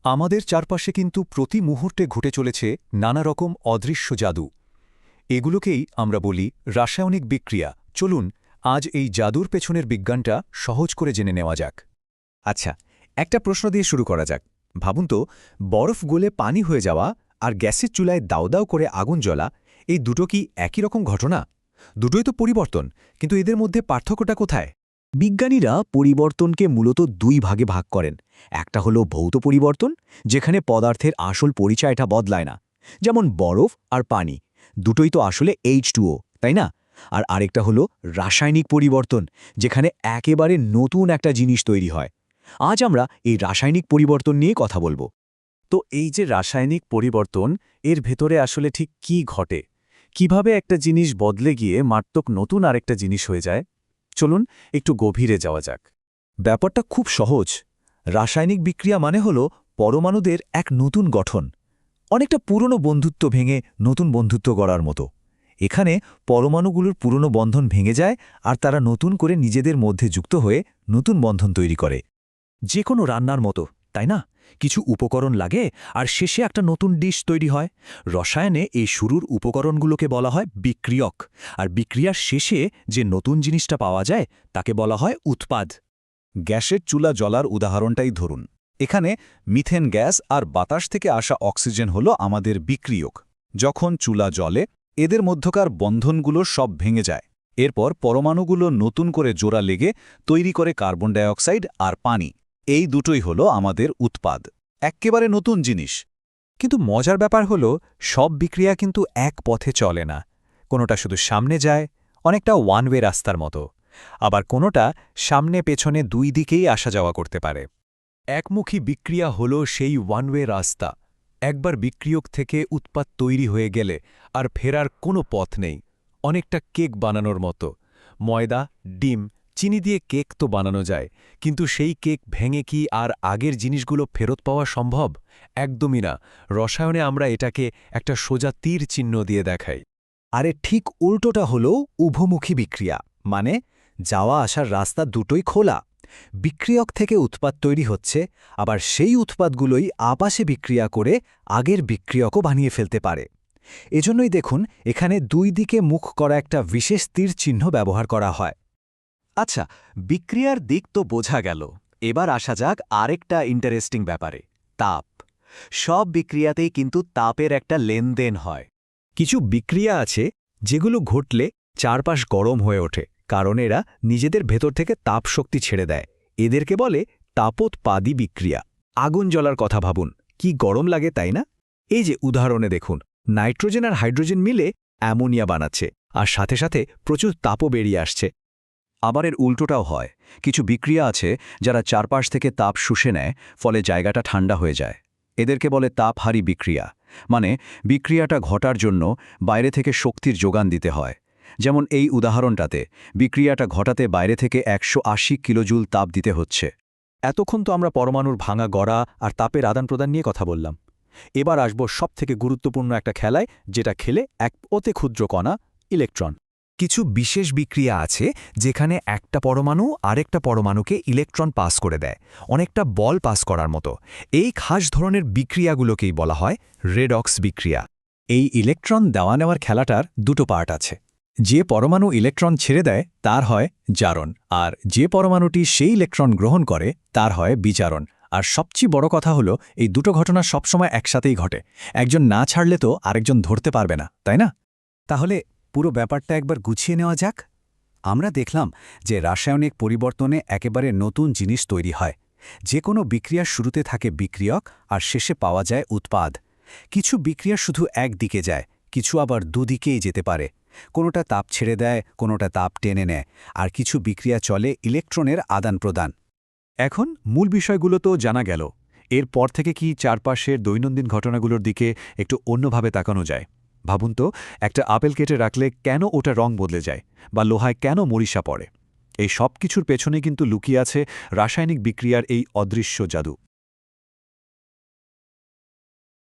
আমাদের চারপাশে কিন্তু প্রতি মুহূর্তে ঘটে চলেছে নানা রকম অদৃশ্য জাদু। এগুলোকেই আমরা বলি রাসায়নিক বিক্রিয়া। চলুন আজ এই জাদুর পেছনের বিজ্ঞানটা সহজ করে জেনে নেওয়া যাক। আচ্ছা, একটা প্রশ্ন দিয়ে শুরু করা যাক। ভাবুন তো, বরফ গলে পানি হয়ে যাওয়া আর গ্যাসের চুলায় দাউ দাউ করে আগুন জ্বলা, এই দুটো কি একই রকম ঘটনা? দুটোই তো পরিবর্তন, কিন্তু এদের মধ্যে পার্থক্যটা কোথায়? বিজ্ঞানীরা পরিবর্তনকে মূলত দুই ভাগে ভাগ করেন। একটা হলো ভৌত পরিবর্তন, যেখানে পদার্থের আসল পরিচয়টা বদলায় না, যেমন বরফ আর পানি, দুটোই তো আসলে H2O, তাই না? আর আরেকটা হলো রাসায়নিক পরিবর্তন, যেখানে একেবারে নতুন একটা জিনিস তৈরি হয়। আজ আমরা এই রাসায়নিক পরিবর্তন নিয়ে কথা বলবো। তো এই যে রাসায়নিক পরিবর্তন, এর ভেতরে আসলে ঠিক কি ঘটে? কিভাবে একটা জিনিস বদলে গিয়ে মারাত্মক নতুন আরেকটা জিনিস হয়ে যায়? চলুন একটু গভীরে যাওয়া যাক। ব্যাপারটা খুব সহজ। রাসায়নিক বিক্রিয়া মানে হল পরমাণুদের এক নতুন গঠন, অনেকটা পুরনো বন্ধুত্ব ভেঙে নতুন বন্ধুত্ব গড়ার মতো। এখানে পরমাণুগুলোর পুরনো বন্ধন ভেঙে যায় আর তারা নতুন করে নিজেদের মধ্যে যুক্ত হয়ে নতুন বন্ধন তৈরি করে। যে কোনো রান্নার মতো, তাই না? কিছু উপকরণ লাগে আর শেষে একটা নতুন ডিশ তৈরি হয়। রসায়নে এই শুরুর উপকরণগুলোকে বলা হয় বিক্রিয়ক, আর বিক্রিয়ার শেষে যে নতুন জিনিসটা পাওয়া যায় তাকে বলা হয় উৎপাদ। গ্যাসের চুলা জ্বলার উদাহরণটাই ধরুন। এখানে মিথেন গ্যাস আর বাতাস থেকে আসা অক্সিজেন হলো আমাদের বিক্রিয়ক। যখন চুলা জ্বলে, এদের মধ্যকার বন্ধনগুলো সব ভেঙে যায়। এরপর পরমাণুগুলো নতুন করে জোড়া লেগে তৈরি করে কার্বন ডাইঅক্সাইড আর পানি। এই দুটোই হলো আমাদের উৎপাদ, এক্কেবারে নতুন জিনিস। কিন্তু মজার ব্যাপার হলো, সব বিক্রিয়া কিন্তু এক পথে চলে না। কোনোটা শুধু সামনে যায়, অনেকটা ওয়ান ওয়ে রাস্তার মতো। আবার কোনোটা সামনে পেছনে দুই দিকেই আসা যাওয়া করতে পারে। একমুখী বিক্রিয়া হল সেই ওয়ান ওয়ে রাস্তা। একবার বিক্রিয়ক থেকে উৎপাদ তৈরি হয়ে গেলে আর ফেরার কোনো পথ নেই। অনেকটা কেক বানানোর মতো। ময়দা, ডিম, চিনি দিয়ে কেক তো বানানো যায়, কিন্তু সেই কেক ভেঙে কি আর আগের জিনিসগুলো ফেরত পাওয়া সম্ভব? একদমই না। রসায়নে আমরা এটাকে একটা সোজা তীর চিহ্ন দিয়ে দেখাই। আরে ঠিক উল্টোটা হলো উভমুখী বিক্রিয়া, মানে যাওয়া আসার রাস্তা দুটোই খোলা। বিক্রিয়ক থেকে উৎপাদ তৈরি হচ্ছে, আবার সেই উৎপাদগুলোই আপাশে বিক্রিয়া করে আগের বিক্রিয়কও বানিয়ে ফেলতে পারে। এজন্যই দেখুন, এখানে দুই দিকে মুখ করা একটা বিশেষ তীর চিহ্ন ব্যবহার করা হয়। আচ্ছা, বিক্রিয়ার দিক তো বোঝা গেল। এবার আসা যাক আরেকটা ইন্টারেস্টিং ব্যাপারে, তাপ। সব বিক্রিয়াতেই কিন্তু তাপের একটা লেনদেন হয়। কিছু বিক্রিয়া আছে যেগুলো ঘটলে চারপাশ গরম হয়ে ওঠে, কারণ এরা নিজেদের ভেতর থেকে তাপ শক্তি ছেড়ে দেয়। এদেরকে বলে তাপোৎপাদী বিক্রিয়া। আগুন জ্বলার কথা ভাবুন, কি গরম লাগে, তাই না? এই যে উদাহরণে দেখুন, নাইট্রোজেন আর হাইড্রোজেন মিলে অ্যামোনিয়া বানাচ্ছে, আর সাথে সাথে প্রচুর তাপও বেরিয়ে আসছে। আবার এর উল্টোটাও হয়। কিছু বিক্রিয়া আছে যারা চারপাশ থেকে তাপ শুষে নেয়, ফলে জায়গাটা ঠান্ডা হয়ে যায়। এদেরকে বলে তাপহারী বিক্রিয়া। মানে বিক্রিয়াটা ঘটার জন্য বাইরে থেকে শক্তির যোগান দিতে হয়। যেমন এই উদাহরণটাতে বিক্রিয়াটা ঘটাতে বাইরে থেকে 180 কিলোজুল তাপ দিতে হচ্ছে। এতক্ষণ তো আমরা পরমাণুর ভাঙা গড়া আর তাপের আদান প্রদান নিয়ে কথা বললাম। এবার আসব সবথেকে গুরুত্বপূর্ণ একটা খেলায়, যেটা খেলে এক অতি ক্ষুদ্র কণা, ইলেকট্রন। কিছু বিশেষ বিক্রিয়া আছে যেখানে একটা পরমাণু আরেকটা পরমাণুকে ইলেকট্রন পাস করে দেয়, অনেকটা বল পাস করার মতো। এই খাস ধরনের বিক্রিয়াগুলোকেই বলা হয় রেডক্স বিক্রিয়া। এই ইলেকট্রন দেওয়া নেওয়ার খেলাটার দুটো পার্ট আছে। যে পরমাণু ইলেকট্রন ছেড়ে দেয় তার হয় জারণ, আর যে পরমাণুটি সেই ইলেকট্রন গ্রহণ করে তার হয় বিজারণ। আর সবচেয়ে বড় কথা হলো, এই দুটো ঘটনা সবসময় একসাথেই ঘটে। একজন না ছাড়লে তো আরেকজন ধরতে পারবে না, তাই না? তাহলে পুরো ব্যাপারটা একবার গুছিয়ে নেওয়া যাক। আমরা দেখলাম যে রাসায়নিক পরিবর্তনে একেবারে নতুন জিনিস তৈরি হয়। যে কোনো বিক্রিয়ার শুরুতে থাকে বিক্রিয়ক আর শেষে পাওয়া যায় উৎপাদ। কিছু বিক্রিয়া শুধু একদিকে যায়, কিছু আবার দুদিকেই যেতে পারে। কোনোটা তাপ ছেড়ে দেয়, কোনোটা তাপ টেনে নেয়, আর কিছু বিক্রিয়া চলে ইলেকট্রনের আদান প্রদান। এখন মূল বিষয়গুলো তো জানা গেল। এরপর থেকে কি চারপাশের দৈনন্দিন ঘটনাগুলোর দিকে একটু অন্যভাবে তাকানো যায়? ভাবুন তো, একটা আপেল কেটে রাখলে কেন ওটা রং বদলে যায়, বা লোহায় কেন মরিষা পড়ে? এই সব কিছুর পেছনে কিন্তু লুকিয়ে আছে রাসায়নিক বিক্রিয়ার এই অদৃশ্য জাদু।